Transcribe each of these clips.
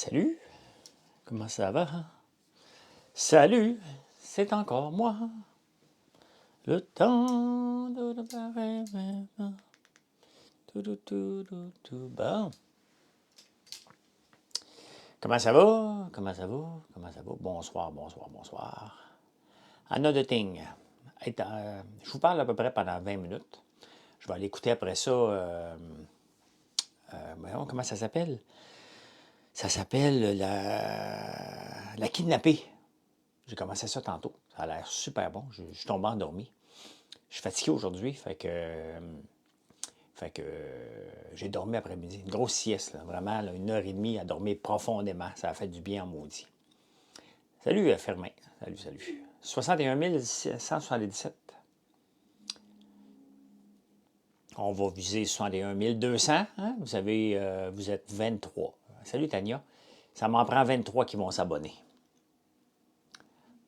Salut, comment ça va? Salut, c'est encore moi. Le temps de Bon. Comment ça va? Comment ça va? Comment ça va? Bonsoir, bonsoir, bonsoir. Another thing. Je vous parle à peu près pendant 20 minutes. Je vais aller écouter après ça. Voyons, comment ça s'appelle? Ça s'appelle la kidnappée. J'ai commencé ça tantôt. Ça a l'air super bon. Je suis tombé endormi. Je suis fatigué aujourd'hui, fait que j'ai dormi après-midi. Une grosse sieste, là, vraiment, là, 1 heure et demie à dormir profondément. Ça a fait du bien en maudit. Salut, Fermin. Salut, salut. 61 177. On va viser 61 200. Hein? Vous savez, vous êtes 23. Salut, Tania. Ça m'en prend 23 qui vont s'abonner.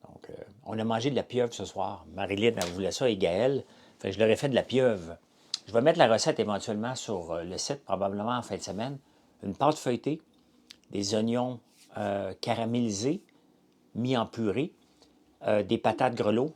Donc, on a mangé de la pieuvre ce soir. Marilyn, elle voulait ça et Gaëlle. Fait que je leur ai fait de la pieuvre. Je vais mettre la recette éventuellement sur le site, probablement en fin de semaine. Une pâte feuilletée, des oignons caramélisés, mis en purée, des patates grelots.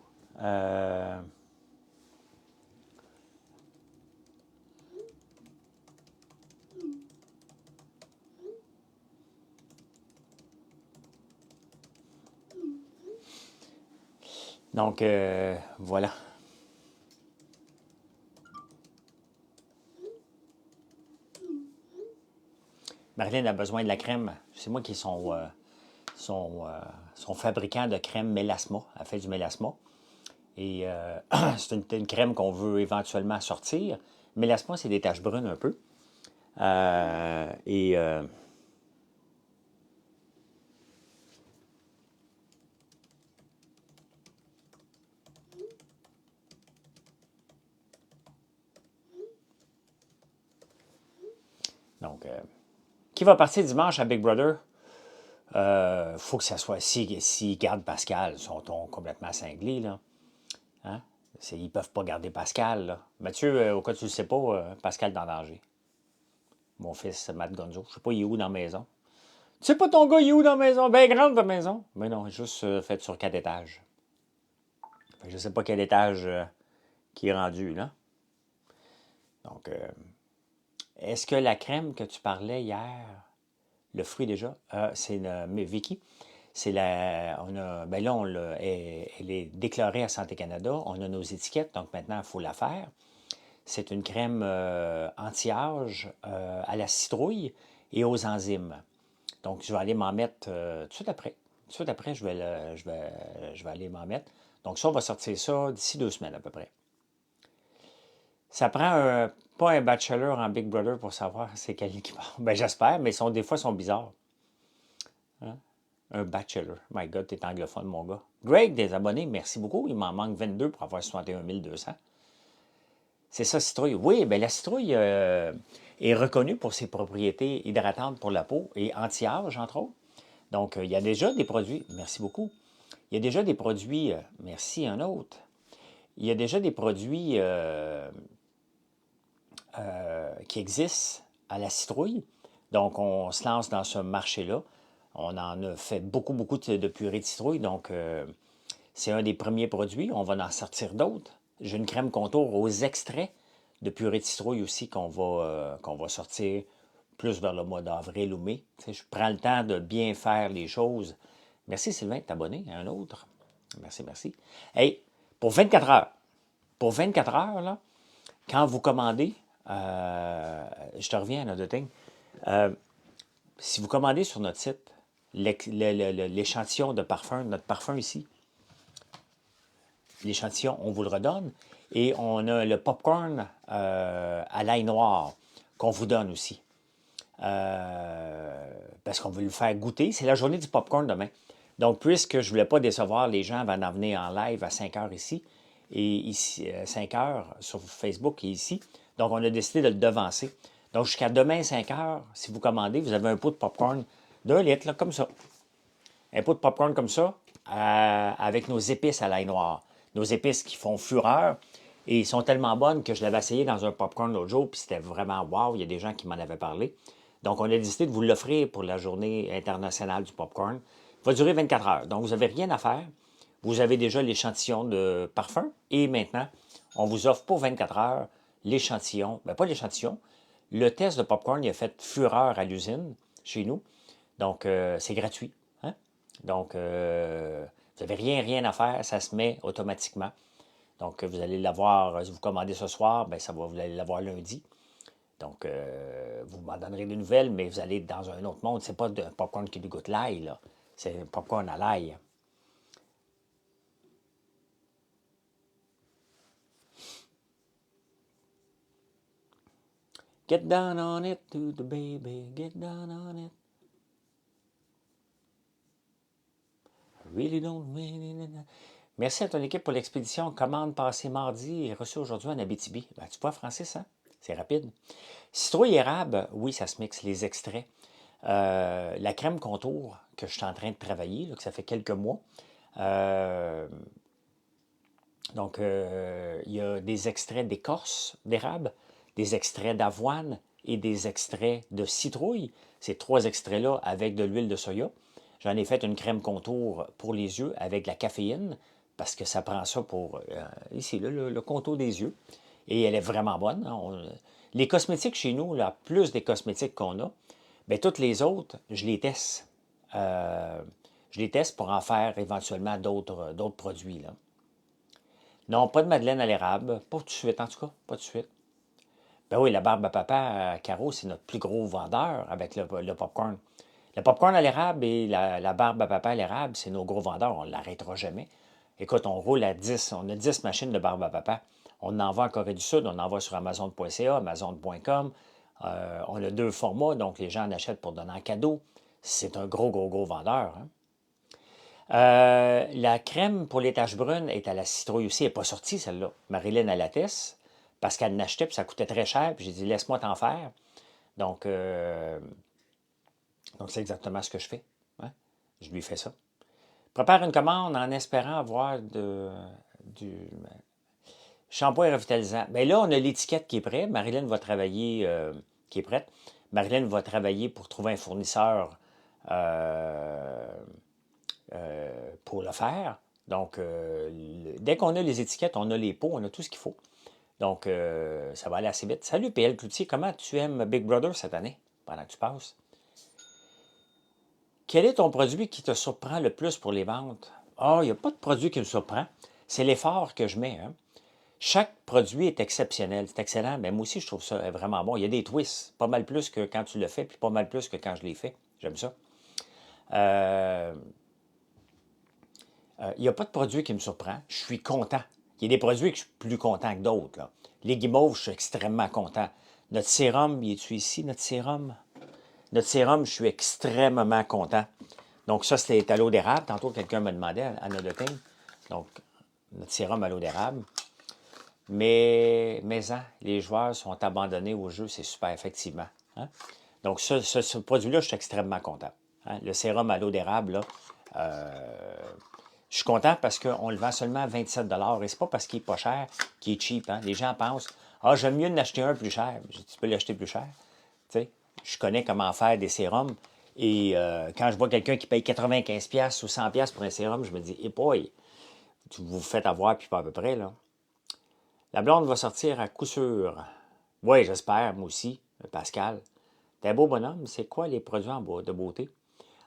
Donc, voilà. Marilyn a besoin de la crème. C'est moi qui est son fabricant de crème mélasma. Elle fait du mélasma. Et c'est une crème qu'on veut éventuellement sortir. Mélasma, c'est des taches brunes un peu. Et donc, qui va partir dimanche à Big Brother? Faut que ça soit. S'ils gardent Pascal, ils sont complètement cinglés, là. Hein? Ils ne peuvent pas garder Pascal, là. Mathieu, au cas où tu ne le sais pas, Pascal est en danger. Mon fils, Matt Gonzo. Je ne sais pas, il est où dans la maison. Tu sais pas ton gars, il est où dans la maison? Ben grande ta maison. Mais non, juste fait sur 4 étages. Je ne sais pas quel étage qui est rendu, là. Donc, est-ce que la crème que tu parlais hier, le fruit déjà, c'est mais Vicky, c'est ben là, elle est déclarée à Santé Canada. On a nos étiquettes, donc maintenant, il faut la faire. C'est une crème anti-âge à la citrouille et aux enzymes. Donc, je vais aller m'en mettre tout de suite après. Tout de suite après, je vais aller m'en mettre. Donc, ça, on va sortir ça d'ici 2 semaines à peu près. Ça prend pas un bachelor en Big Brother pour savoir c'est quel qui part. Ben, j'espère, mais des fois, ils sont bizarres. Hein? Un bachelor. My God, t'es anglophone, mon gars. Greg, des abonnés, merci beaucoup. Il m'en manque 22 pour avoir 61 200. C'est ça, citrouille. Oui, bien, la citrouille est reconnue pour ses propriétés hydratantes pour la peau et anti-âge, entre autres. Donc, il y a déjà des produits. Merci beaucoup. Il y a déjà des produits. Merci, un autre. Il y a déjà des produits qui existent à la citrouille. Donc, on se lance dans ce marché-là. On en a fait beaucoup, beaucoup de purée de citrouille. Donc, c'est un des premiers produits. On va en sortir d'autres. J'ai une crème contour aux extraits de purée de citrouille aussi qu'on va sortir plus vers le mois d'avril ou mai. Tu sais, je prends le temps de bien faire les choses. Merci Sylvain de t'abonner à un autre. Merci, merci. Hey, pour 24 heures. Pour 24 heures, là, quand vous commandez, je te reviens à notre thing. Si vous commandez sur notre site l'échantillon de parfum, notre parfum ici, l'échantillon, on vous le redonne. Et on a le popcorn à l'ail noir qu'on vous donne aussi. Parce qu'on veut le faire goûter. C'est la journée du popcorn demain. Donc, puisque je ne voulais pas décevoir les gens avant d'en venir en live à 5 heures ici, et ici, 5 heures sur Facebook et ici, donc on a décidé de le devancer. Donc, jusqu'à demain, 5 heures, si vous commandez, vous avez un pot de popcorn d'1 litre, là, comme ça. Un pot de popcorn comme ça, avec nos épices à l'ail noir. Nos épices qui font fureur. Et ils sont tellement bonnes que je l'avais essayé dans un popcorn l'autre jour, puis c'était vraiment wow. Il y a des gens qui m'en avaient parlé. Donc, on a décidé de vous l'offrir pour la journée internationale du popcorn. Il va durer 24 heures. Donc, vous n'avez rien à faire. Vous avez déjà l'échantillon de parfum. Et maintenant, on vous offre pour 24 heures l'échantillon, bien pas l'échantillon, le test de popcorn, il a fait fureur à l'usine, chez nous. Donc, c'est gratuit. Hein? Donc, vous n'avez rien à faire, ça se met automatiquement. Donc, vous allez l'avoir, si vous commandez ce soir, bien, vous allez l'avoir lundi. Donc, vous m'en donnerez des nouvelles, mais vous allez dans un autre monde. C'est pas de popcorn qui dégoûte l'ail, là. C'est un popcorn à l'ail. Get down on it to the baby, get down on it. Really don't mean it. Merci à ton équipe pour l'expédition. Commande passée mardi et reçue aujourd'hui en Abitibi. Ben, tu vois, Francis, hein? C'est rapide. Citrouille érable, oui, ça se mixe, les extraits. La crème contour que je suis en train de travailler, là, que ça fait quelques mois. Donc, il y a des extraits d'écorce d'érable, des extraits d'avoine et des extraits de citrouille. Ces trois extraits-là avec de l'huile de soya. J'en ai fait une crème contour pour les yeux avec de la caféine parce que ça prend ça pour, ici, là, le contour des yeux. Et elle est vraiment bonne. Hein. Les cosmétiques chez nous, là, plus des cosmétiques qu'on a, bien, toutes les autres, je les teste. Je les teste pour en faire éventuellement d'autres produits. Là. Non, pas de madeleine à l'érable. Pas tout de suite, en tout cas. Pas tout de suite. Ben oui, la barbe à papa, Caro, c'est notre plus gros vendeur avec le popcorn. Le popcorn à l'érable et la barbe à papa à l'érable, c'est nos gros vendeurs. On ne l'arrêtera jamais. Écoute, on roule à 10. On a 10 machines de barbe à papa. On en vend en Corée du Sud. On en vend sur Amazon.ca, Amazon.com. On a 2 formats, donc les gens en achètent pour donner en cadeau. C'est un gros vendeur. Hein? La crème pour les taches brunes est à la citrouille aussi. Elle n'est pas sortie, celle-là. Marilyn, elle la teste parce qu'elle l'achetait puis ça coûtait très cher. Puis j'ai dit, laisse-moi t'en faire. Donc, c'est exactement ce que je fais. Hein? Je lui fais ça. Prépare une commande en espérant avoir du shampoing revitalisant. Bien là, on a l'étiquette qui est prête. Marilyn va travailler, qui est prête. Marilyn va travailler pour trouver un fournisseur pour le faire. Donc, dès qu'on a les étiquettes, on a les pots, on a tout ce qu'il faut. Donc, ça va aller assez vite. Salut PL Cloutier, comment tu aimes Big Brother cette année, pendant que tu passes? Quel est ton produit qui te surprend le plus pour les ventes? Ah, il n'y a pas de produit qui me surprend. C'est l'effort que je mets. Hein. Chaque produit est exceptionnel, c'est excellent, mais moi aussi, je trouve ça vraiment bon. Il y a des twists, pas mal plus que quand tu le fais, puis pas mal plus que quand je l'ai fait. J'aime ça. Il n'y a pas de produit qui me surprend. Je suis content. Il y a des produits que je suis plus content que d'autres. Là. Les guimauves, je suis extrêmement content. Notre sérum, y est-tu ici, notre sérum? Notre sérum, je suis extrêmement content. Donc, ça, c'était à l'eau d'érable. Tantôt, quelqu'un me demandait, Another Thing. Donc, notre sérum à l'eau d'érable. Mais hein, les joueurs sont abandonnés au jeu, c'est super, effectivement. Hein? Donc, ce produit-là, je suis extrêmement content. Hein? Le sérum à l'eau d'érable, là, je suis content parce qu'on le vend seulement à 27 et c'est pas parce qu'il est pas cher qu'il est cheap. Hein? Les gens pensent, ah, j'aime mieux en acheter un plus cher. Tu peux l'acheter plus cher. Tu sais, je connais comment faire des sérums. Et quand je vois quelqu'un qui paye 95$ ou 100$ pour un sérum, je me dis, eh boy, vous vous faites avoir, puis pas à peu près, là. La blonde va sortir à coup sûr. Oui, j'espère, moi aussi, Pascal. T'es un beau bonhomme, c'est quoi les produits de beauté?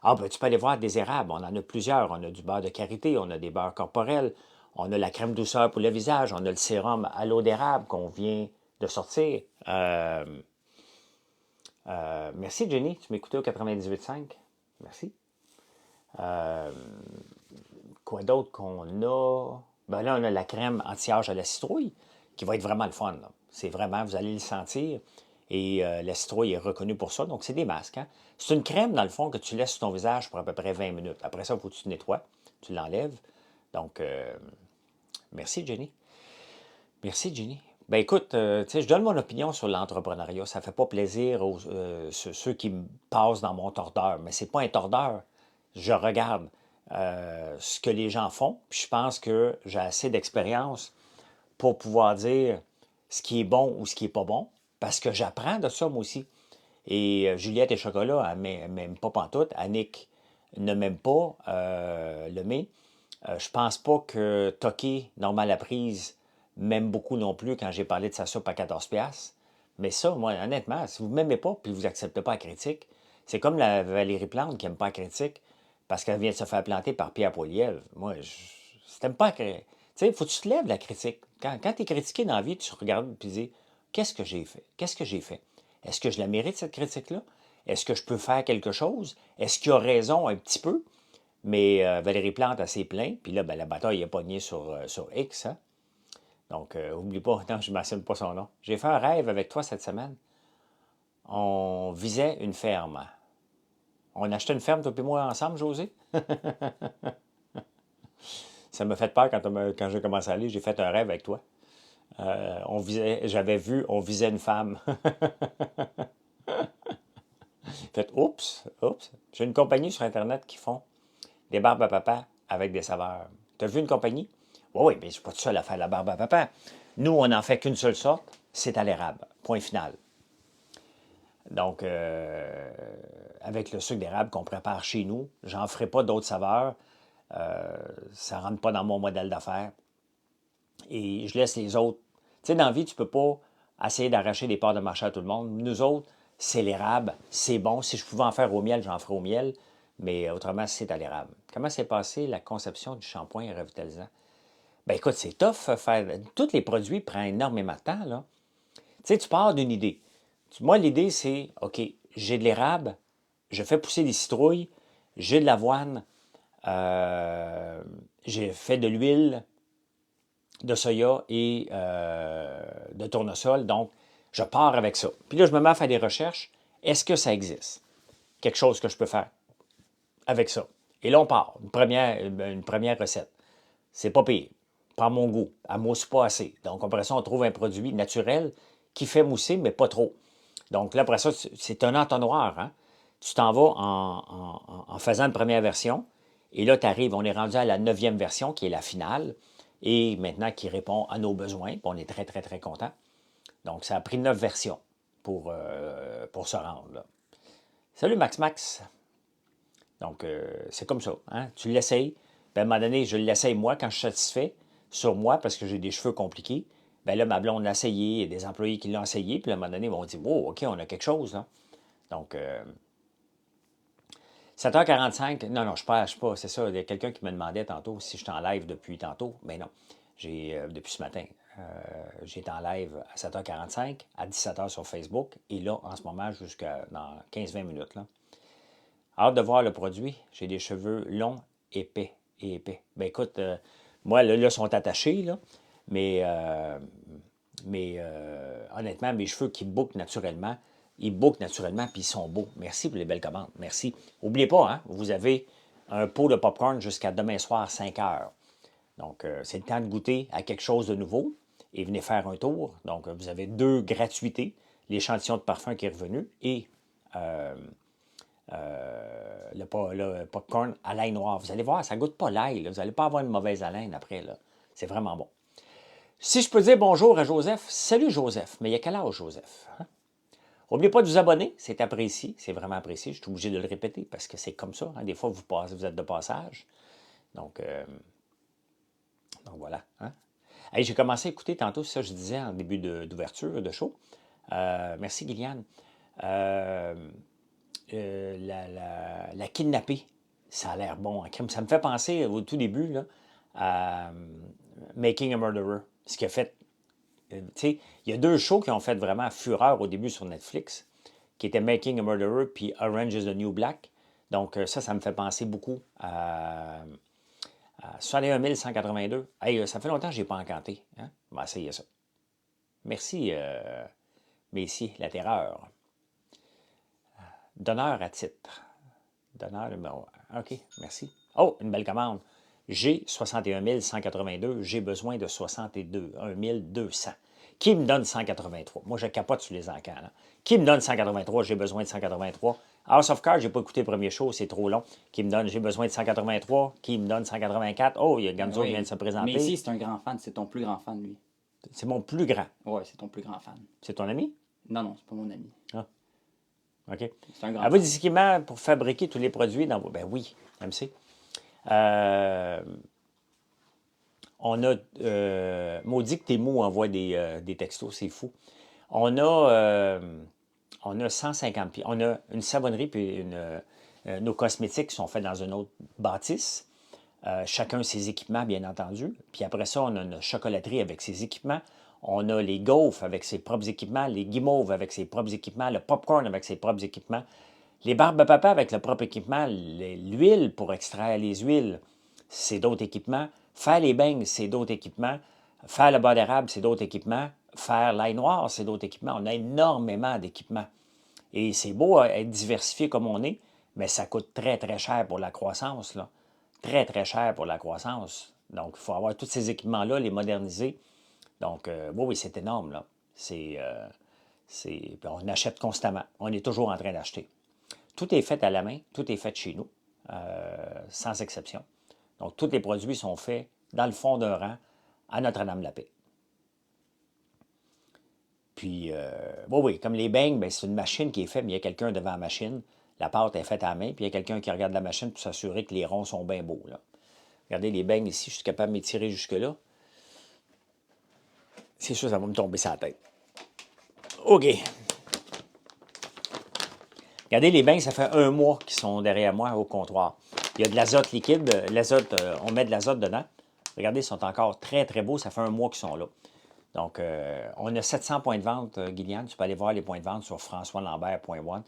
Ah, ben tu peux aller voir des érables, on en a plusieurs. On a du beurre de karité, on a des beurres corporels, on a la crème douceur pour le visage, on a le sérum à l'eau d'érable qu'on vient de sortir. Merci, Jenny, tu m'écoutais au 98.5. Merci. Quoi d'autre qu'on a? Ben là, on a la crème anti-âge à la citrouille, qui va être vraiment le fun. C'est vraiment, vous allez le sentir. Et la citrouille est reconnue pour ça. Donc, c'est des masques. Hein? C'est une crème, dans le fond, que tu laisses sur ton visage pour à peu près 20 minutes. Après ça, il faut que tu nettoies. Tu l'enlèves. Donc, merci, Jenny. Merci, Jenny. Ben écoute, tu sais, je donne mon opinion sur l'entrepreneuriat. Ça ne fait pas plaisir aux ceux qui me passent dans mon tordeur. Mais ce n'est pas un tordeur. Je regarde ce que les gens font. Puis je pense que j'ai assez d'expérience pour pouvoir dire ce qui est bon ou ce qui n'est pas bon. Parce que j'apprends de ça, moi aussi. Et Juliette et Chocolat, elle ne m'aime pas pantoute. Annick ne m'aime pas, Lemay. Je pense pas que Toki, normal à prise, m'aime beaucoup non plus quand j'ai parlé de sa soupe à 14$. Mais ça, moi, honnêtement, si vous ne m'aimez pas puis vous n'acceptez pas la critique, c'est comme la Valérie Plante qui n'aime pas la critique parce qu'elle vient de se faire planter par Pierre Poilievre. Moi, si t'aimes pas la critique, tu sais, il faut que tu te lèves la critique. Quand tu es critiqué dans la vie, tu regardes et tu dis, qu'est-ce que j'ai fait? Qu'est-ce que j'ai fait? Est-ce que je la mérite, cette critique-là? Est-ce que je peux faire quelque chose? Est-ce qu'il a raison un petit peu? Mais Valérie Plante a ses plaints, puis là, ben, la bataille est pognée sur X. Hein? Donc, oublie pas, non, je ne mentionne pas son nom. J'ai fait un rêve avec toi cette semaine. On visait une ferme. On achetait une ferme, toi et moi, ensemble, José. Ça m'a fait peur quand j'ai commencé à aller. J'ai fait un rêve avec toi. On visait une femme. Fait, oups. J'ai une compagnie sur Internet qui font des barbes à papa avec des saveurs. Tu as vu une compagnie? Oui, mais je ne suis pas tout seul à faire la barbe à papa. Nous, on n'en fait qu'une seule sorte, c'est à l'érable. Point final. Donc, avec le sucre d'érable qu'on prépare chez nous, j'en ferai pas d'autres saveurs. Ça ne rentre pas dans mon modèle d'affaires. Et je laisse les autres. Tu sais, dans la vie, tu ne peux pas essayer d'arracher des parts de marché à tout le monde. Nous autres, c'est l'érable, c'est bon. Si je pouvais en faire au miel, j'en ferais au miel. Mais autrement, c'est à l'érable. Comment s'est passée la conception du shampoing revitalisant? Ben écoute, c'est tough faire. Tous les produits prennent énormément de temps, là. Tu sais, tu pars d'une idée. Moi, l'idée, c'est, OK, j'ai de l'érable, je fais pousser des citrouilles, j'ai de l'avoine, j'ai fait de l'huile de soya et de tournesol. Donc, je pars avec ça. Puis là, je me mets à faire des recherches. Est-ce que ça existe? Quelque chose que je peux faire avec ça. Et là, on part. Une première recette. C'est pas pire. Pas mon goût. Elle ne mousse pas assez. Donc, après ça, on trouve un produit naturel qui fait mousser, mais pas trop. Donc, là, après ça, c'est un entonnoir. Hein? Tu t'en vas en faisant une première version. Et là, tu arrives, on est rendu à la 9e version, qui est la finale. Et maintenant, qui répond à nos besoins. Puis on est très, très, très content. Donc, ça a pris 9 versions pour se rendre là. Salut, Max Max. Donc, c'est comme ça. Hein? Tu l'essayes. Puis à un moment donné, je l'essaye moi quand je suis satisfait sur moi parce que j'ai des cheveux compliqués. Bien là, ma blonde l'a essayé, il y a des employés qui l'ont essayé. Puis à un moment donné, ils vont dire, wow, OK, on a quelque chose. Là. Donc, 7h45, non, je ne suis pas, c'est ça. Il y a quelqu'un qui me demandait tantôt si je suis en live depuis tantôt. Mais non, depuis ce matin. J'étais en live à 7h45, à 17h sur Facebook. Et là, en ce moment, jusqu'à dans 15-20 minutes. Là. Hâte de voir le produit. J'ai des cheveux longs, épais et épais. Ben écoute, moi, là, ils sont attachés, là, mais, honnêtement, mes cheveux qui bouclent naturellement, ils bouclent naturellement, puis ils sont beaux. Merci pour les belles commandes. Merci. N'oubliez pas, hein, vous avez un pot de popcorn jusqu'à demain soir, 5 heures. Donc, c'est le temps de goûter à quelque chose de nouveau et venez faire un tour. Donc, vous avez 2 gratuités, l'échantillon de parfum qui est revenu et le popcorn à l'ail noir. Vous allez voir, ça ne goûte pas l'ail. Vous n'allez pas avoir une mauvaise haleine après. C'est vraiment bon. Si je peux dire bonjour à Joseph, salut Joseph. Mais il y a quel âge, Joseph? Hein? N'oubliez pas de vous abonner, c'est apprécié, c'est vraiment apprécié. Je suis obligé de le répéter parce que c'est comme ça. Hein? Des fois, vous êtes de passage. Donc voilà. Hein? Hey, j'ai commencé à écouter tantôt, ça je disais en début d'ouverture de show. Merci, Gilliane. La kidnappée, ça a l'air bon. Ça me fait penser au tout début là, à Making a Murderer. Ce qui a fait. Tu sais, il y a 2 shows qui ont fait vraiment fureur au début sur Netflix, qui étaient Making a Murderer puis Orange is the New Black. Donc, ça me fait penser beaucoup à 61 182. Hey, ça fait longtemps que je n'ai pas encanté. Hein? On va essayer ça. Merci, messieurs, la terreur. Donneur à titre. Donneur numéro 1. OK, merci. Oh, une belle commande. J'ai 61 182. J'ai besoin de 62 200. Qui me donne 183? Moi, je capote sur les encans. Là. Qui me donne 183? J'ai besoin de 183. House of Cards, je n'ai pas écouté le premier show, c'est trop long. Qui me donne, j'ai besoin de 183. Qui me donne 184? Oh, il y a Ganzo qui vient de se présenter. Mais ici, c'est un grand fan. C'est ton plus grand fan, lui. C'est mon plus grand. Oui, c'est ton plus grand fan. C'est ton ami? Non, c'est pas mon ami. Ah. OK? C'est un grand Avez-vous fan. des équipements pour fabriquer tous les produits dans vos... Ben oui, MC. On a... maudit que Temu envoie des textos, c'est fou. On a 150 pieds. On a une savonnerie puis nos cosmétiques qui sont faits dans une autre bâtisse. Chacun ses équipements, bien entendu. Puis après ça, on a une chocolaterie avec ses équipements. On a les gaufres avec ses propres équipements, les guimauves avec ses propres équipements, le popcorn avec ses propres équipements, les barbes à papa avec le propre équipement, l'huile pour extraire les huiles, c'est d'autres équipements. Faire les beignes, c'est d'autres équipements. Faire le beurre d'érable, c'est d'autres équipements. Faire l'ail noir, c'est d'autres équipements. On a énormément d'équipements. Et c'est beau être diversifié comme on est, mais ça coûte très, très cher pour la croissance, là. Très, très cher pour la croissance. Donc, il faut avoir tous ces équipements-là, les moderniser. Donc, oui, oui, c'est énorme, là. Puis on achète constamment. On est toujours en train d'acheter. Tout est fait à la main, tout est fait chez nous, sans exception. Donc, tous les produits sont faits dans le fond d'un rang à Notre-Dame-la-Paix. Puis, oui, oui, comme les beignes, ben, c'est une machine qui est faite, mais il y a quelqu'un devant la machine. La pâte est faite à la main, puis il y a quelqu'un qui regarde la machine pour s'assurer que les ronds sont bien beaux, là. Regardez les beignes ici, je suis capable de m'étirer jusque-là. C'est sûr, ça va me tomber sur la tête. OK. Regardez les beignes, ça fait un mois qu'ils sont derrière moi au comptoir. Il y a de l'azote liquide. L'azote, on met de l'azote dedans. Regardez, ils sont encore très, très beaux. Ça fait un mois qu'ils sont là. Donc, on a 700 points de vente, Guyliane. Tu peux aller voir les points de vente sur françoislambert.one.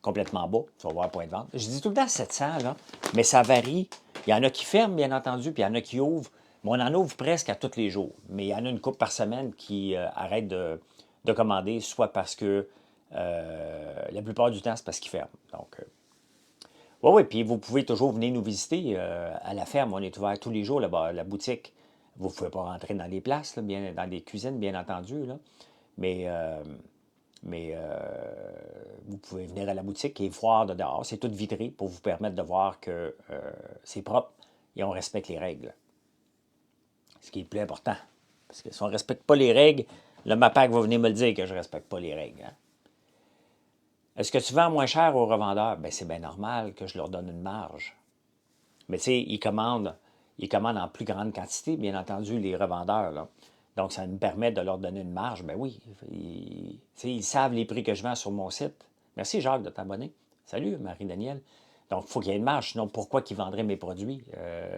Complètement bas. Tu vas voir point de vente. Je dis tout le temps 700, là, mais ça varie. Il y en a qui ferment, bien entendu, puis il y en a qui ouvrent. Mais on en ouvre presque à tous les jours. Mais il y en a une couple par semaine qui arrêtent de commander, soit parce que la plupart du temps, c'est parce qu'ils ferment. Donc, oui, oui, puis vous pouvez toujours venir nous visiter à la ferme. On est ouvert tous les jours là-bas, la boutique. Vous ne pouvez pas rentrer dans les places, là, bien, dans les cuisines, bien entendu. Là. Mais, vous pouvez venir à la boutique et voir de dehors. C'est tout vitré pour vous permettre de voir que c'est propre et on respecte les règles. Ce qui est le plus important. Parce que si on ne respecte pas les règles, le MAPAC va venir me le dire que je ne respecte pas les règles. Hein. Est-ce que tu vends moins cher aux revendeurs? Bien, c'est bien normal que je leur donne une marge. Mais tu sais, ils commandent en plus grande quantité, bien entendu, les revendeurs. Là. Donc, ça me permet de leur donner une marge. Ben oui, ils savent les prix que je vends sur mon site. Merci, Jacques, de t'abonner. Salut, Marie-Danielle. Donc, il faut qu'il y ait une marge. Sinon, pourquoi ils vendraient mes produits,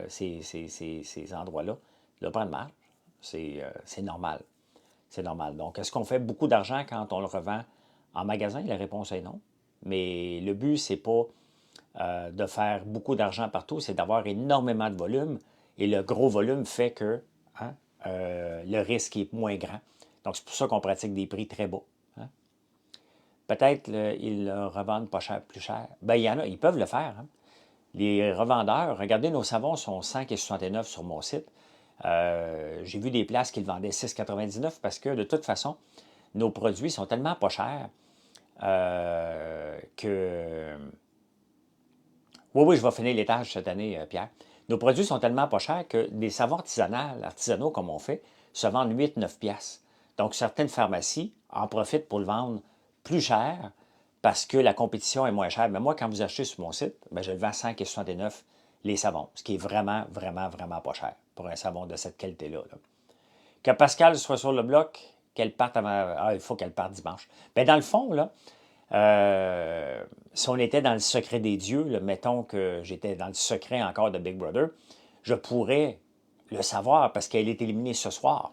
ces endroits-là? Il n'y a pas de marge. C'est normal. C'est normal. Donc, est-ce qu'on fait beaucoup d'argent quand on le revend en magasin? La réponse est non. Mais le but, c'est pas de faire beaucoup d'argent partout, c'est d'avoir énormément de volume. Et le gros volume fait que hein, le risque est moins grand. Donc, c'est pour ça qu'on pratique des prix très bas. Hein. Peut-être ils le revendent pas cher, plus cher. Bien, il y en a, ils peuvent le faire. Hein. Les revendeurs, regardez, nos savons sont 5,69 sur mon site. J'ai vu des places qui le vendaient 6,99 parce que de toute façon, nos produits sont tellement pas chers que... Oui, oui, je vais finir l'étage cette année, Pierre. Nos produits sont tellement pas chers que des savons artisanaux comme on fait, se vendent 8-9 piastres. Donc, certaines pharmacies en profitent pour le vendre plus cher parce que la compétition est moins chère. Mais moi, quand vous achetez sur mon site, bien, je le vends 5,69 les savons, ce qui est vraiment, vraiment, vraiment pas cher pour un savon de cette qualité-là. Là. Que Pascal soit sur le bloc, qu'elle parte avant... Ah, il faut qu'elle parte dimanche. Bien, dans le fond, là, si on était dans le secret des dieux, là, mettons que j'étais dans le secret encore de Big Brother, je pourrais le savoir parce qu'elle est éliminée ce soir.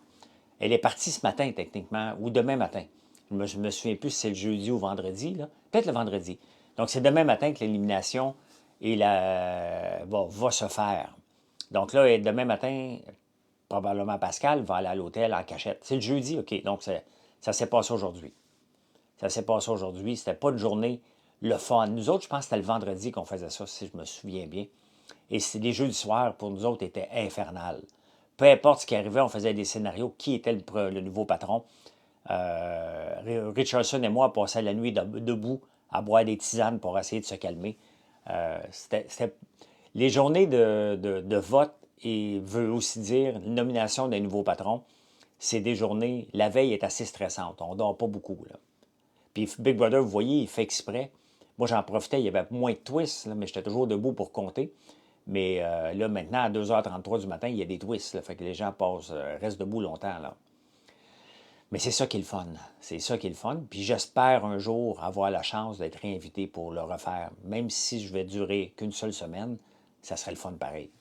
Elle est partie ce matin, techniquement, ou demain matin. Je me souviens plus si c'est le jeudi ou vendredi. Peut-être le vendredi. Donc, c'est demain matin que l'élimination va se faire. Donc là, demain matin, probablement Pascal va aller à l'hôtel en cachette. C'est le jeudi, OK. Donc, ça s'est passé aujourd'hui. Ça s'est passé aujourd'hui. C'était pas une journée le fun. Nous autres, je pense que c'était le vendredi qu'on faisait ça, si je me souviens bien. Et les jeux du soir, pour nous autres, étaient infernales. Peu importe ce qui arrivait, on faisait des scénarios. Qui était le nouveau patron? Richardson et moi passaient la nuit debout à boire des tisanes pour essayer de se calmer. Les journées de vote et veut aussi dire nomination d'un nouveau patron, c'est des journées, la veille est assez stressante. On ne dort pas beaucoup. Là. Puis Big Brother, vous voyez, il fait exprès. Moi, j'en profitais, il y avait moins de twists, là, mais j'étais toujours debout pour compter. Mais là, maintenant, à 2h33 du matin, il y a des twists. Là, fait que les gens restent debout longtemps. Là. Mais c'est ça qui est le fun. C'est ça qui est le fun. Puis j'espère un jour avoir la chance d'être réinvité pour le refaire. Même si je vais durer qu'une seule semaine, ça serait le fun pareil.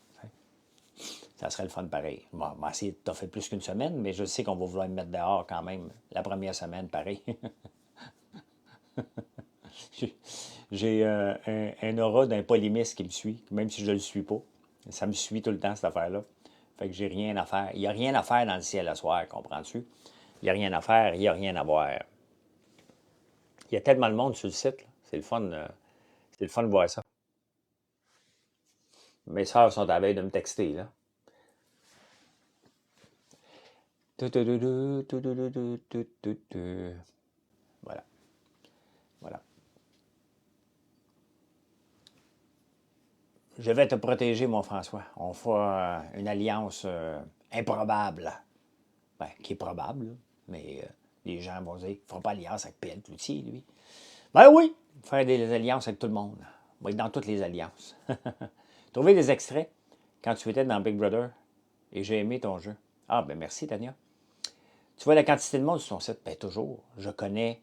Ça serait le fun pareil. Bon, on va essayer de t'offrir plus qu'une semaine, mais je sais qu'on va vouloir me mettre dehors quand même la première semaine, pareil. J'ai un aura d'un polémiste qui me suit, même si je ne le suis pas. Ça me suit tout le temps, cette affaire-là. Fait que j'ai rien à faire. Il n'y a rien à faire dans le ciel à soir, comprends-tu? Il n'y a rien à faire, il n'y a rien à voir. Il y a tellement de monde sur le site, là. C'est le fun de voir ça. Mes sœurs sont à la veille de me texter, là. Tu, tu, tu, tu, tu, tu, tu, tu, tu, tu. Voilà, voilà. Je vais te protéger, mon François. On fera une alliance improbable. Ben, qui est probable, là. Mais les gens vont dire, il ne fera pas alliance avec PL Cloutier, lui. Ben oui, faire des alliances avec tout le monde. On va être dans toutes les alliances. Trouver des extraits quand tu étais dans Big Brother et j'ai aimé ton jeu. Ah, ben merci, Tania. Tu vois la quantité de monde sur ton site? Ben toujours. Je connais.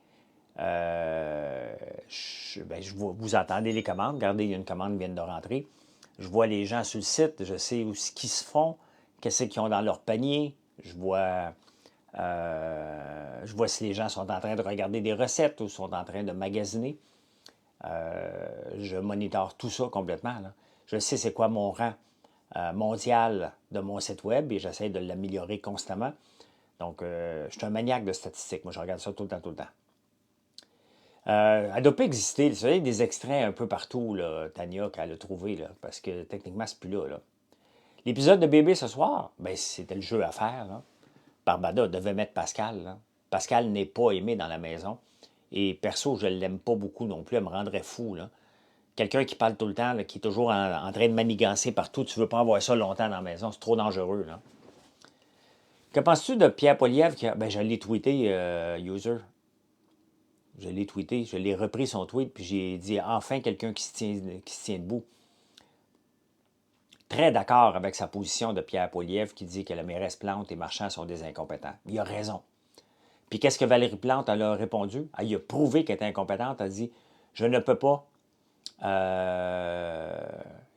Je vois, vous entendez les commandes. Regardez, il y a une commande qui vient de rentrer. Je vois les gens sur le site. Je sais où ce qu'ils se font, qu'est-ce qu'ils ont dans leur panier. Je vois si les gens sont en train de regarder des recettes ou sont en train de magasiner. Je monitore tout ça complètement. Là. Je sais c'est quoi mon rang mondial de mon site web et j'essaie de l'améliorer constamment. Donc, je suis un maniaque de statistiques. Moi, je regarde ça tout le temps, tout le temps. Elle doit pas exister. Vous savez, des extraits un peu partout, là, Tania, qu'elle a trouvé, là, parce que techniquement, c'est plus là. Là. L'épisode de bébé ce soir, ben, c'était le jeu à faire. Là. Barbada devait mettre Pascal. Là. Pascal n'est pas aimé dans la maison. Et perso, je ne l'aime pas beaucoup non plus. Elle me rendrait fou. Là. Quelqu'un qui parle tout le temps, là, qui est toujours en train de manigancer partout. Tu ne veux pas avoir ça longtemps dans la maison. C'est trop dangereux. Là. Que penses-tu de Pierre Poilievre qui a... Ben, je l'ai tweeté, user. Je l'ai tweeté. Je l'ai repris son tweet. Puis j'ai dit enfin quelqu'un qui se tient debout. Très d'accord avec sa position de Pierre Poilievre qui dit que la mairesse Plante et Marchand sont des incompétents. Il a raison. Puis qu'est-ce que Valérie Plante elle a répondu? Elle a prouvé qu'elle était incompétente. Elle a dit je ne peux pas, euh,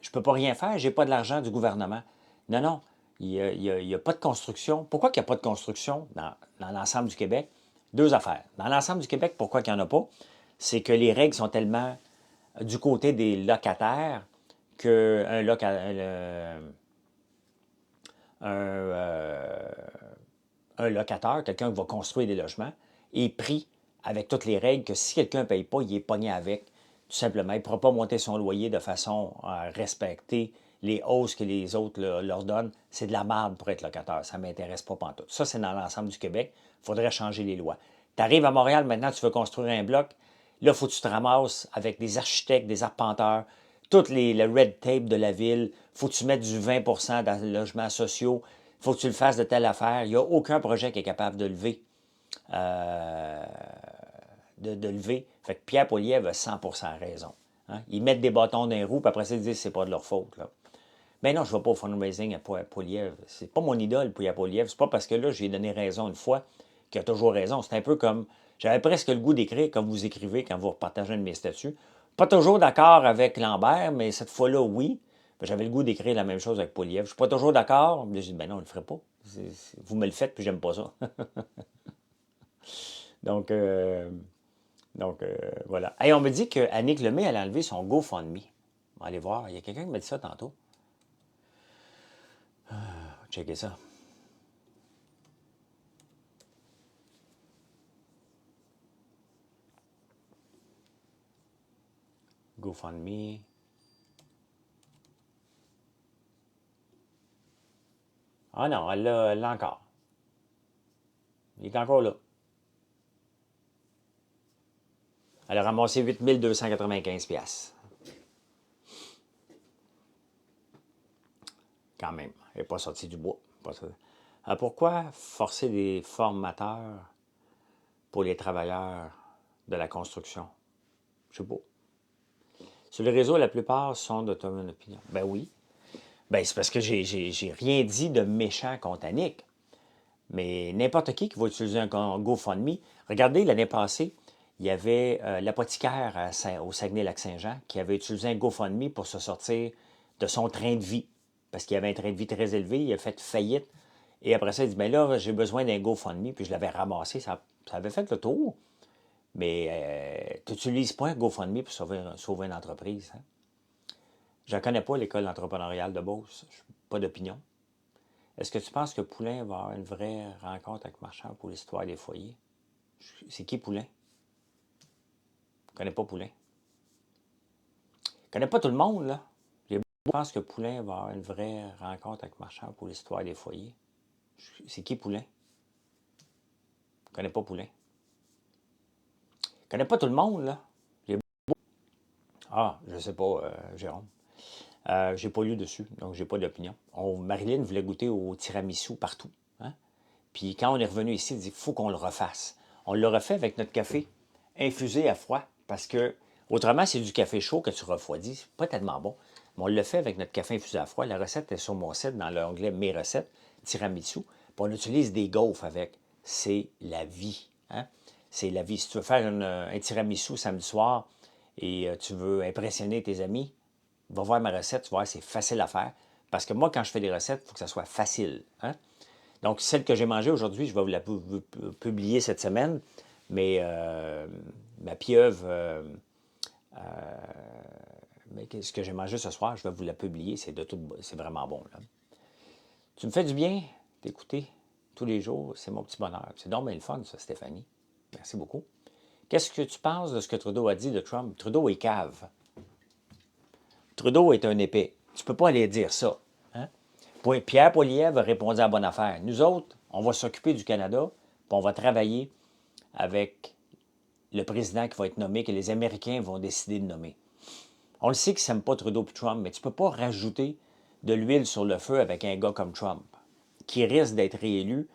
je peux pas rien faire, j'ai pas de l'argent du gouvernement. Non, non, il y a pas de construction. Pourquoi il n'y a pas de construction dans l'ensemble du Québec? Deux affaires. Dans l'ensemble du Québec, pourquoi il n'y en a pas? C'est que les règles sont tellement du côté des locataires qu'un un locataire, quelqu'un qui va construire des logements, est pris avec toutes les règles que si quelqu'un ne paye pas, il est pogné avec. Tout simplement, il ne pourra pas monter son loyer de façon à respecter les hausses que les autres leur donnent. C'est de la merde pour être locataire. Ça ne m'intéresse pas pantoute. Ça, c'est dans l'ensemble du Québec. Il faudrait changer les lois. Tu arrives à Montréal, maintenant, tu veux construire un bloc. Là, il faut que tu te ramasses avec des architectes, des arpenteurs, le red tape de la ville. Il faut que tu mettes du 20 dans les logements sociaux. Il faut que tu le fasses de telle affaire. Il n'y a aucun projet qui est capable de lever. Euh, de lever. Fait que Pierre Poilievre a 100% raison. Hein? Ils mettent des bâtons dans les roues, puis après ça, ils disent que ce n'est pas de leur faute. Là. Mais non, je ne vais pas au fundraising à Poilievre. C'est pas mon idole, Pierre Poilievre. C'est pas parce que là, j'ai donné raison une fois qu'il a toujours raison. C'est un peu comme... J'avais presque le goût d'écrire comme vous écrivez quand vous repartagez un de mes statuts. Pas toujours d'accord avec Lambert, mais cette fois-là, oui. J'avais le goût d'écrire la même chose avec Poilievre. Je ne suis pas toujours d'accord. Mais je dis, ben non, on ne le ferait pas. Vous me le faites, puis j'aime pas ça. Donc, voilà. Et on me dit que Annick Lemay, elle a enlevé son GoFundMe. On va aller voir. Il y a quelqu'un qui m'a dit ça tantôt. Checker ça. GoFundMe. Ah non, elle l'a encore. Il est encore là. Elle a ramassé 8 295 $. Quand même. Elle n'est pas sortie du bois. Pourquoi forcer des formateurs pour les travailleurs de la construction? Je sais pas. Sur les réseaux, la plupart sont de ton opinion. Ben oui. Ben c'est parce que j'ai rien dit de méchant contre Annick. Mais n'importe qui va utiliser un GoFundMe. Regardez, l'année passée, il y avait l'apothicaire au Saguenay-Lac-Saint-Jean qui avait utilisé un GoFundMe pour se sortir de son train de vie. Parce qu'il avait un train de vie très élevé, il a fait faillite. Et après ça, il dit, ben là, j'ai besoin d'un GoFundMe. Puis je l'avais ramassé, ça avait fait le tour. Mais tu n'utilises pas un GoFundMe pour sauver une entreprise. Hein? Je ne connais pas l'école entrepreneuriale de Beauce. Pas d'opinion. Est-ce que tu penses que Poulain va avoir une vraie rencontre avec Marchand pour l'histoire des foyers? C'est qui Poulain? Je ne connais pas Poulain. Je ne connais pas tout le monde, là. Je pense que Poulain va avoir une vraie rencontre avec Marchand pour l'histoire des foyers. C'est qui Poulain? Je ne connais pas Poulain. Je ne connais pas tout le monde, là. Ah, je ne sais pas, Jérôme. J'ai pas lu dessus, donc j'ai pas d'opinion. Marilyn voulait goûter au tiramisu partout. Hein? Puis quand on est revenu ici, il dit qu'il faut qu'on le refasse. On l'a refait avec notre café infusé à froid, parce que autrement, c'est du café chaud que tu refroidis. C'est pas tellement bon. Mais on l'a fait avec notre café infusé à froid. La recette est sur mon site, dans l'onglet Mes recettes, tiramisu. Puis on utilise des gaufres avec. C'est la vie. Hein? C'est la vie. Si tu veux faire un tiramisu samedi soir et tu veux impressionner tes amis, va voir ma recette, tu vas voir, c'est facile à faire. Parce que moi, quand je fais des recettes, il faut que ça soit facile. Hein? Donc, celle que j'ai mangée aujourd'hui, je vais vous la publier cette semaine. Mais ma pieuvre, mais ce que j'ai mangé ce soir, je vais vous la publier. C'est vraiment bon. Là. Tu me fais du bien d'écouter tous les jours. C'est mon petit bonheur. C'est donc bien le fun, ça, Stéphanie. Merci beaucoup. Qu'est-ce que tu penses de ce que Trudeau a dit de Trump? Trudeau est cave. Trudeau est un épais. Tu ne peux pas aller dire ça. Hein? Pierre Poilievre a répondu à la bonne affaire. Nous autres, on va s'occuper du Canada, puis on va travailler avec le président qui va être nommé, que les Américains vont décider de nommer. On le sait qu'ils n'aiment pas Trudeau et Trump, mais tu ne peux pas rajouter de l'huile sur le feu avec un gars comme Trump, qui risque d'être réélu.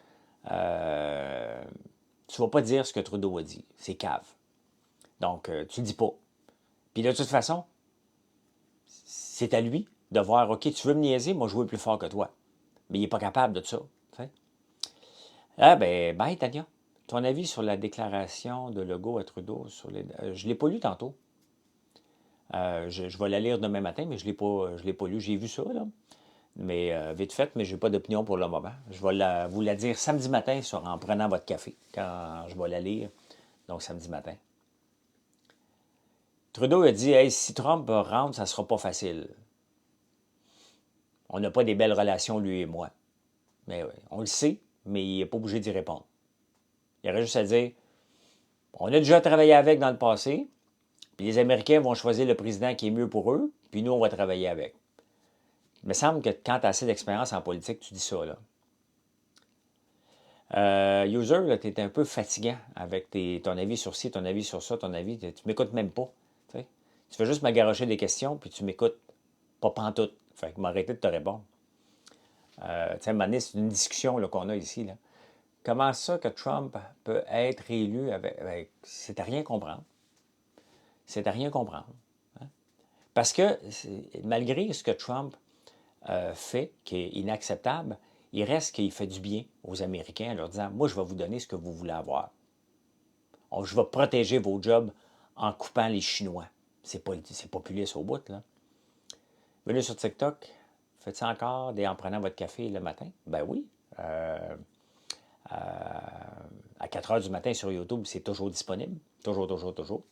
Tu ne vas pas dire ce que Trudeau a dit. C'est cave. Donc, tu ne le dis pas. Puis de toute façon, c'est à lui de voir, OK, tu veux me niaiser, moi je veux plus fort que toi. Mais il n'est pas capable de ça. T'sais. Ah ben, bye Tania. Ton avis sur la déclaration de Legault à Trudeau, je ne l'ai pas lu tantôt. Je vais la lire demain matin, mais je ne l'ai pas lu. J'ai vu ça, là. Mais vite fait, mais je n'ai pas d'opinion pour le moment. Je vais vous la dire samedi matin en prenant votre café, quand je vais la lire. Donc, samedi matin. Trudeau a dit, hey, si Trump rentre, ça ne sera pas facile. On n'a pas des belles relations, lui et moi. Mais on le sait, mais il n'est pas obligé d'y répondre. Il aurait juste à dire, on a déjà travaillé avec dans le passé, puis les Américains vont choisir le président qui est mieux pour eux, puis nous, on va travailler avec. Il me semble que quand tu as assez d'expérience en politique, tu dis ça, là. User, tu es un peu fatigant avec ton avis sur ci, ton avis sur ça, ton avis. Tu m'écoutes même pas. Tu fais juste me garocher des questions, puis tu m'écoutes pas pantoute. Fait que m'arrêter de te répondre. À un moment donné, c'est une discussion qu'on a ici. Là. Comment ça que Trump peut être réélu c'est à rien comprendre. C'est à rien comprendre. Hein? Parce que malgré ce que Trump fait, qui est inacceptable, il reste qu'il fait du bien aux Américains en leur disant, moi, je vais vous donner ce que vous voulez avoir. Je vais protéger vos jobs en coupant les Chinois. C'est populiste au bout, là. Venez sur TikTok, faites ça encore en prenant votre café le matin? Ben oui. À 4 heures du matin sur YouTube, c'est toujours disponible. Toujours, toujours, toujours.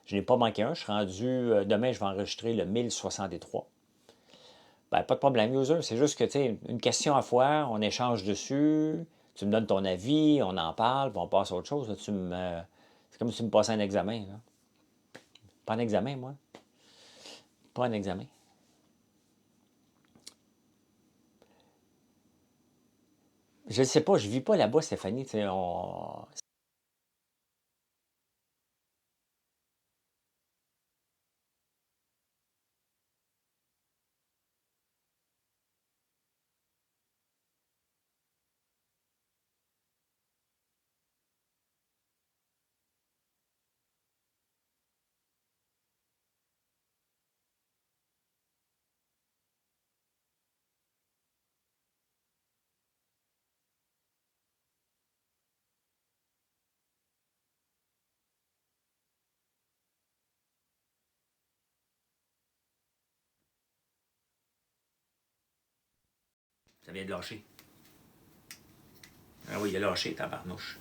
Je n'ai pas manqué un. Je suis rendu, demain, je vais enregistrer le 1063. Ben, pas de problème, user. C'est juste que, tu sais, une question à fois, on échange dessus, tu me donnes ton avis, on en parle, puis on passe à autre chose. Là, c'est comme si tu me passais un examen. Là. Pas un examen, moi. Pas un examen. Je ne sais pas, je ne vis pas là-bas, Stéphanie. Ça vient de lâcher. Ah oui, il a lâché, tabarnouche.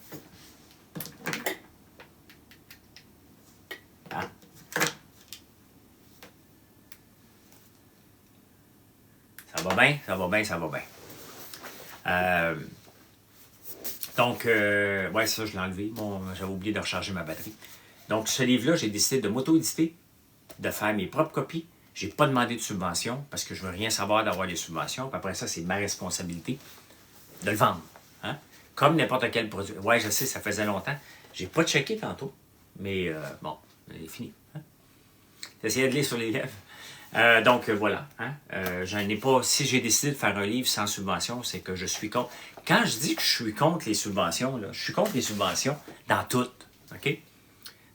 Hein? Ça va bien, ça va bien, ça va bien. Donc, ouais, ça, je l'ai enlevé. Bon, j'avais oublié de recharger ma batterie. Donc, ce livre-là, j'ai décidé de m'auto-éditer, de faire mes propres copies. Je n'ai pas demandé de subvention parce que je ne veux rien savoir d'avoir des subventions. Puis après ça, c'est ma responsabilité de le vendre. Hein? Comme n'importe quel produit. Ouais, je sais, ça faisait longtemps. J'ai pas checké tantôt. Mais bon, c'est fini. Hein? J'essayais de lire sur les lèvres. Donc voilà. Hein? J'en ai pas. Si j'ai décidé de faire un livre sans subvention, c'est que je suis contre. Quand je dis que je suis contre les subventions, là, je suis contre les subventions dans toutes. OK?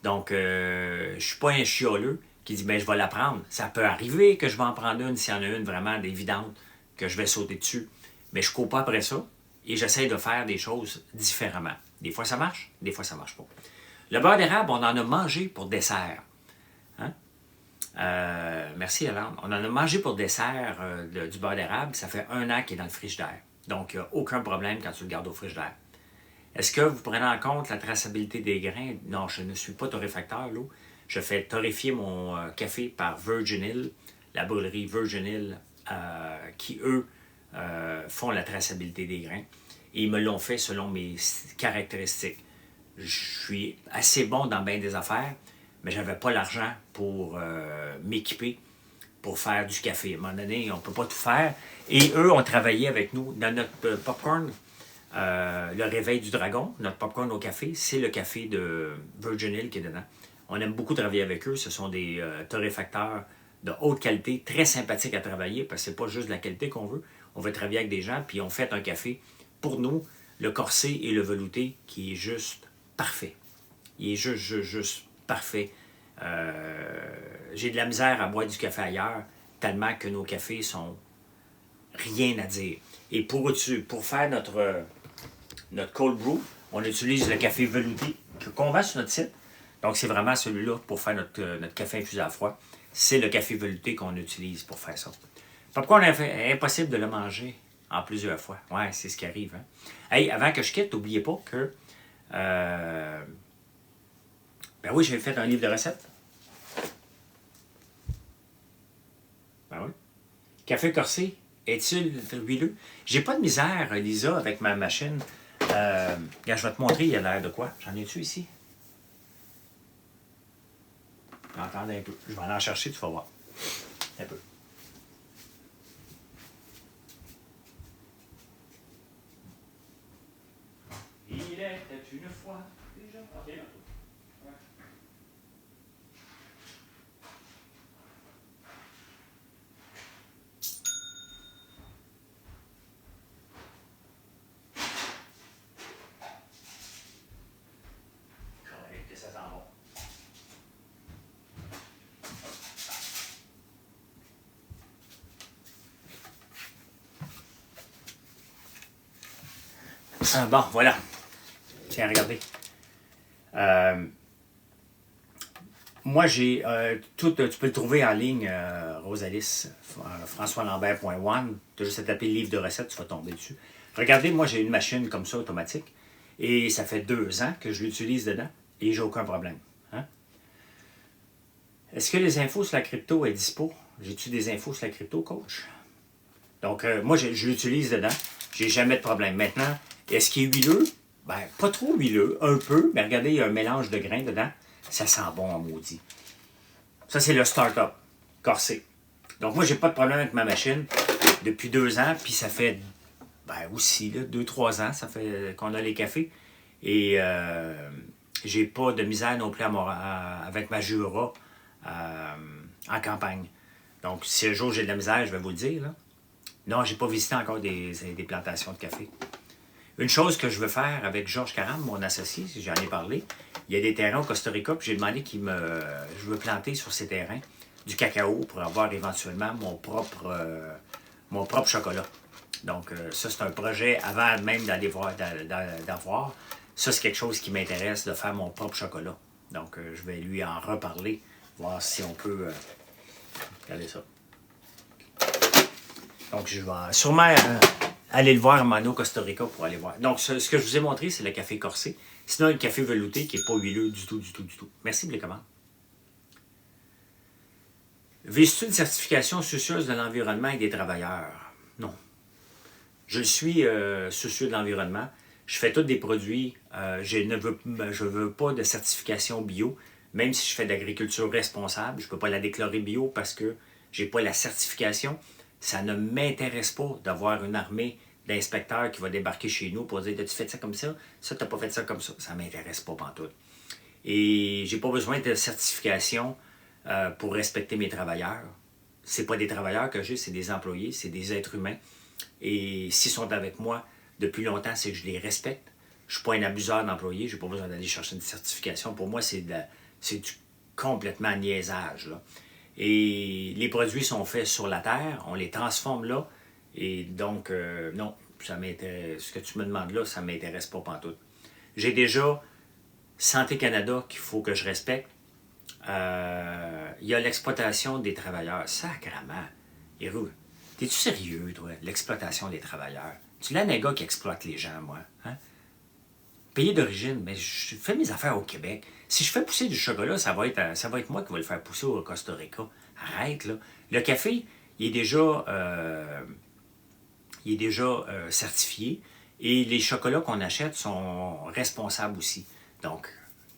Donc, je ne suis pas un chioleux qui dit ben je vais la prendre. Ça peut arriver que je vais en prendre une s'il y en a une vraiment évidente que je vais sauter dessus. Mais je ne cours pas après ça et j'essaie de faire des choses différemment. Des fois ça marche, des fois ça ne marche pas. Le beurre d'érable, on en a mangé pour dessert. Hein? Merci Alain. On en a mangé pour dessert du beurre d'érable. Ça fait 1 an qu'il est dans le frigidaire. Donc, il n'y a aucun problème quand tu le gardes au frigidaire. Est-ce que vous prenez en compte la traçabilité des grains? Non, je ne suis pas torréfacteur, là. Je fais torréfier mon café par Virgin Hill, la brûlerie Virgin Hill, qui, eux, font la traçabilité des grains. Et ils me l'ont fait selon mes caractéristiques. Je suis assez bon dans bien des affaires, mais je n'avais pas l'argent pour m'équiper pour faire du café. À un moment donné, on ne peut pas tout faire. Et eux ont travaillé avec nous dans notre popcorn. Le réveil du dragon, notre popcorn au café, c'est le café de Virgin Hill qui est dedans. On aime beaucoup travailler avec eux. Ce sont des torréfacteurs de haute qualité, très sympathiques à travailler, parce que c'est pas juste de la qualité qu'on veut. On veut travailler avec des gens, puis on fait un café pour nous, le corsé et le velouté, qui est juste parfait. Il est juste parfait. J'ai de la misère à boire du café ailleurs, tellement que nos cafés sont rien à dire. Et pour faire notre cold brew, on utilise le café velouté qu'on vend sur notre site. Donc, c'est vraiment celui-là pour faire notre café infusé à froid. C'est le café velouté qu'on utilise pour faire ça. Pourquoi impossible de le manger en plusieurs fois? Ouais, c'est ce qui arrive. Hein? Hey, avant que je quitte, n'oubliez pas que... ben oui, j'ai fait un livre de recettes. Ben oui. Café corsé, est-il huileux? J'ai pas de misère, Lisa, avec ma machine. Regarde, je vais te montrer, il y a l'air de quoi. J'en ai-tu ici? Attendez un peu. Je vais aller en chercher, tu vas voir. Un peu. Il était une fois déjà. OK, ouais. Correct, que ça sent bon. Ah, bon, voilà. Tiens, regardez. Moi, j'ai tout. Tu peux le trouver en ligne, Rosalis, françoislambert.one. Tu as juste à taper livre de recettes, tu vas tomber dessus. Regardez, moi, j'ai une machine comme ça, automatique. Et ça fait 2 ans que je l'utilise dedans. Et j'ai aucun problème. Hein? Est-ce que les infos sur la crypto est dispo? J'ai-tu des infos sur la crypto, coach? Donc, moi, je l'utilise dedans. J'ai jamais de problème. Maintenant, est-ce qu'il est huileux? Ben, pas trop huileux, un peu, mais regardez, il y a un mélange de grains dedans. Ça sent bon en maudit. Ça, c'est le start-up, corsé. Donc, moi, j'ai pas de problème avec ma machine depuis 2 ans, puis ça fait, ben aussi, 2-3 ans, ça fait qu'on a les cafés. Et j'ai pas de misère non plus avec ma Jura en campagne. Donc, si un jour j'ai de la misère, je vais vous le dire, là. Non, j'ai pas visité encore des plantations de café. Une chose que je veux faire avec Georges Caram, mon associé, si j'en ai parlé, il y a des terrains au Costa Rica, puis j'ai demandé je veux planter sur ces terrains du cacao pour avoir éventuellement mon propre chocolat. Donc, ça, c'est un projet avant même d'avoir. Ça, c'est quelque chose qui m'intéresse, de faire mon propre chocolat. Donc, je vais lui en reparler, voir si on peut... regardez ça. Donc, je vais sûrement Allez le voir à Mano, Costa Rica, pour aller voir. Donc, ce que je vous ai montré, c'est le café corsé. Sinon, le café velouté qui n'est pas huileux du tout, du tout, du tout. Merci pour les commandes. Vises-tu une certification soucieuse de l'environnement et des travailleurs? Non. Je suis soucieux de l'environnement. Je fais tous des produits. Je veux pas de certification bio, même si je fais de l'agriculture responsable. Je ne peux pas la déclarer bio parce que je n'ai pas la certification. Ça ne m'intéresse pas d'avoir une armée d'inspecteurs qui va débarquer chez nous pour dire « As-tu fait ça comme ça? Ça, tu n'as pas fait ça comme ça. » Ça ne m'intéresse pas pantoute. Et j'ai pas besoin de certification pour respecter mes travailleurs. Ce pas des travailleurs que j'ai, c'est des employés, c'est des êtres humains. Et s'ils sont avec moi depuis longtemps, c'est que je les respecte. Je ne suis pas un abuseur d'employés, je n'ai pas besoin d'aller chercher une certification. Pour moi, c'est du complètement niaisage, là. Et les produits sont faits sur la terre, on les transforme là. Et donc, non, ça m'intéresse. Ce que tu me demandes là, ça ne m'intéresse pas pantoute. J'ai déjà Santé Canada qu'il faut que je respecte. Il y a l'exploitation des travailleurs. Sacrement. Hérou, t'es-tu sérieux, toi, l'exploitation des travailleurs? Tu l'as un gars qui exploite les gens, moi. Hein? Pays d'origine, mais je fais mes affaires au Québec. Si je fais pousser du chocolat, ça va être moi qui vais le faire pousser au Costa Rica. Arrête, là. Le café, il est déjà certifié et les chocolats qu'on achète sont responsables aussi. Donc,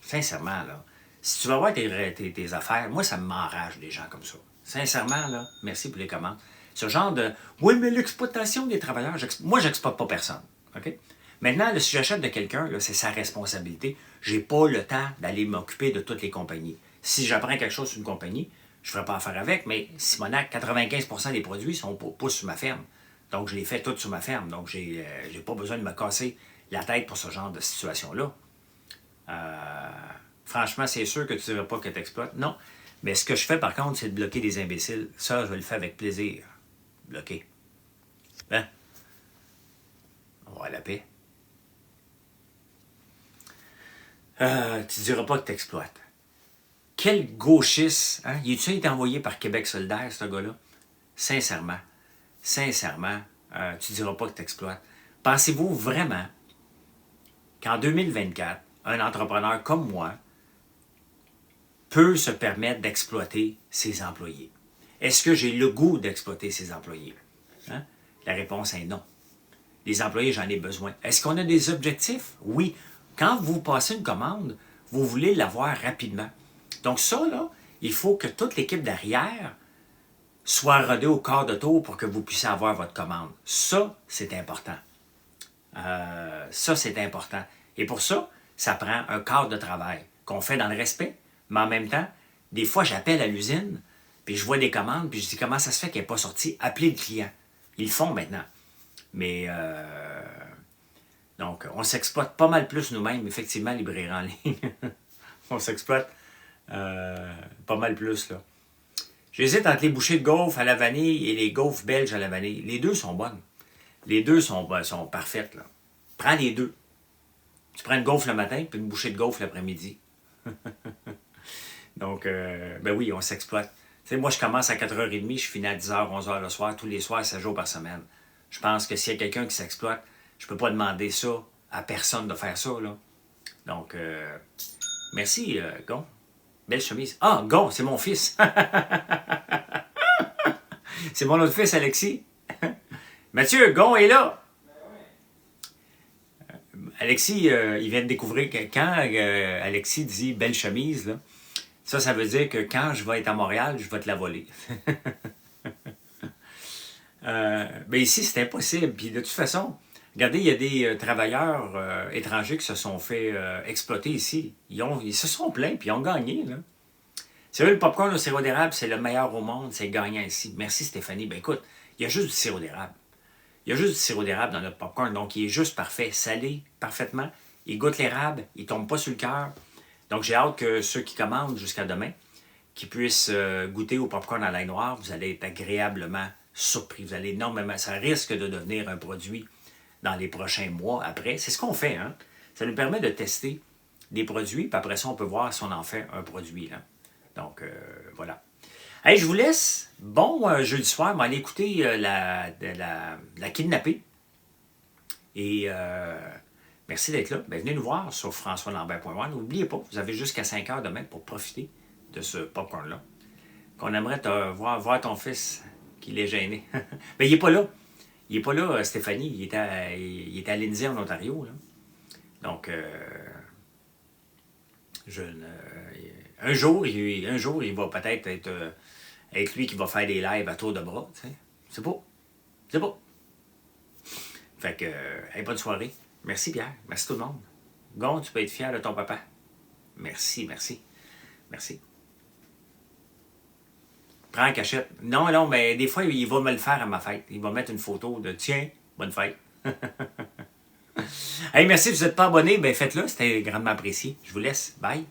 sincèrement, là, si tu vas voir tes affaires, moi, ça m'enrage des gens comme ça. Sincèrement, là, merci pour les commandes. Ce genre de « Oui, mais l'exploitation des travailleurs, moi, j'exploite pas personne. » OK? Maintenant, là, si j'achète de quelqu'un, c'est sa responsabilité. Je n'ai pas le temps d'aller m'occuper de toutes les compagnies. Si j'apprends quelque chose sur une compagnie, je ne ferai pas affaire avec, mais Simonac, 95% des produits sont pas sur ma ferme. Donc, je les fais toutes sur ma ferme. Donc, je n'ai pas besoin de me casser la tête pour ce genre de situation-là. Franchement, c'est sûr que tu ne diras pas que tu exploites. Non. Mais ce que je fais, par contre, c'est de bloquer des imbéciles. Ça, je le fais avec plaisir. Bloquer. Hein? On va avoir la paix. Tu ne diras pas que tu exploites. Quel gauchiste, hein? Il a-tu été envoyé par Québec solidaire, ce gars-là? Sincèrement, tu ne diras pas que tu exploites. Pensez-vous vraiment qu'en 2024, un entrepreneur comme moi peut se permettre d'exploiter ses employés? Est-ce que j'ai le goût d'exploiter ses employés? Hein? La réponse est non. Les employés, j'en ai besoin. Est-ce qu'on a des objectifs? Oui. Quand vous passez une commande, vous voulez l'avoir rapidement. Donc ça, là, il faut que toute l'équipe derrière soit rodée au quart de tour pour que vous puissiez avoir votre commande. Ça, c'est important. Ça, c'est important. Et pour ça, ça prend un cadre de travail qu'on fait dans le respect, mais en même temps, des fois, j'appelle à l'usine, puis je vois des commandes, puis je dis comment ça se fait qu'elle n'est pas sortie. Appelez le client. Ils le font maintenant. Mais, donc, on s'exploite pas mal plus nous-mêmes, effectivement, libraire en ligne. On s'exploite pas mal plus, là. J'hésite entre les bouchées de gaufres à la vanille et les gaufres belges à la vanille. Les deux sont bonnes. Les deux sont parfaites, là. Prends les deux. Tu prends une gaufre le matin, puis une bouchée de gaufre l'après-midi. Donc, ben oui, on s'exploite. Tu sais, moi, je commence à 4h30, je finis à 10h, 11h le soir, tous les soirs, 7 jours par semaine. Je pense que s'il y a quelqu'un qui s'exploite, je ne peux pas demander ça à personne de faire ça, là. Donc, merci, Gon. Belle chemise. Ah, Gon, c'est mon fils. C'est mon autre fils, Alexis. Mathieu, Gon est là. Alexis, il vient de découvrir que quand Alexis dit belle chemise, là, ça veut dire que quand je vais être à Montréal, je vais te la voler. Ben ici, c'est impossible. Puis de toute façon, regardez, il y a des travailleurs étrangers qui se sont fait exploiter ici. Ils se sont plaints, puis ils ont gagné, là. C'est vrai, le popcorn au sirop d'érable, c'est le meilleur au monde, c'est gagnant ici. Merci Stéphanie. Ben écoute, il y a juste du sirop d'érable. Il y a juste du sirop d'érable dans notre popcorn, donc il est juste parfait, salé parfaitement. Il goûte l'érable, il ne tombe pas sur le cœur. Donc j'ai hâte que ceux qui commandent jusqu'à demain, qui puissent goûter au popcorn à l'ail noir, vous allez être agréablement surpris. Vous allez énormément, ça risque de devenir un produit dans les prochains mois après. C'est ce qu'on fait, hein? Ça nous permet de tester des produits, puis après ça, on peut voir si on en fait un produit, là. Donc, voilà. Hey, je vous laisse. Bon jeudi soir, mais allez écouter la kidnappée Et merci d'être là. Ben, venez nous voir sur françoislambert.one. N'oubliez pas, vous avez jusqu'à 5 heures demain pour profiter de ce popcorn-là. Qu'on aimerait voir ton fils qu'il est gêné. Ben, il n'est pas là. Il n'est pas là, Stéphanie. Il est à Lindsay, en Ontario. Là. Donc, un jour, il va peut-être être lui qui va faire des lives à tour de bras. Tu sais. C'est pas. C'est pas. Fait que, bonne soirée. Merci Pierre. Merci tout le monde. Gon, tu peux être fier de ton papa. Merci, merci. Merci. Prends la cachette. Non, mais des fois, il va me le faire à ma fête. Il va mettre une photo de tiens, bonne fête. Hey, merci, si vous n'êtes pas abonné, ben faites-le, c'était grandement apprécié. Je vous laisse. Bye.